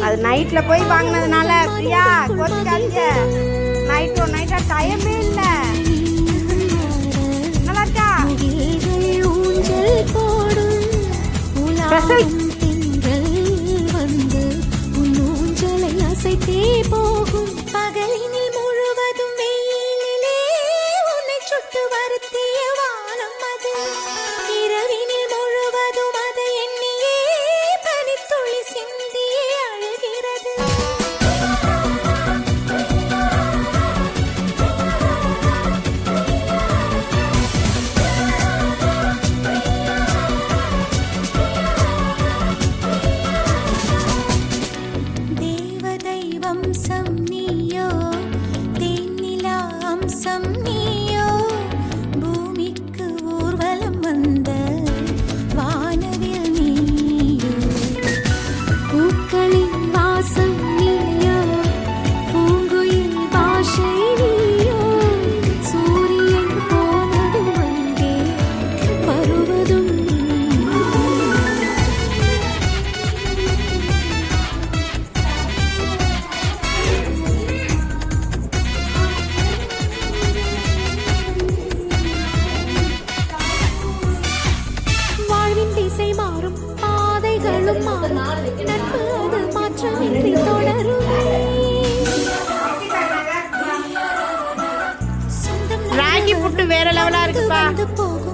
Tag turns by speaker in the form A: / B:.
A: அது நைட்ல போய் வாங்கினதுனால பிரியா கோச்சுக்காதீங்க. நைட் ஒரு நைட்டா டைமே இல்ல. நல்லா இருக்கா?
B: போகும் பகலினில் முழுவதும் வெயிலிலே உன்னை சுட்டு வருத்திய வானம் அது. இரவினில் முழுவதும் அதை எண்ணியே பனித்துளி சிந்தியே அழுகிறது. தேவதை வம்சம் நீயோ, தேனிலா அம்சம் நீயோ, பூமிக்கு ஊர்வலம் வந்த வானவில் நீயோ. பூக்களின் வாசம் நீயோ, பூங்குயில் பாஷை நீயோ, சூரியன் போனதும் அங்கே வருவதும் நீயோ. வாழ்வின் திசை மாறும், பாதைகளும் மாறும், நட்பு அது மாற்றமின்றி தொடருமே. சொந்தம்
A: ராகி புட்டு வேற லெவலா இருக்குப்பா.
B: வந்து போகும்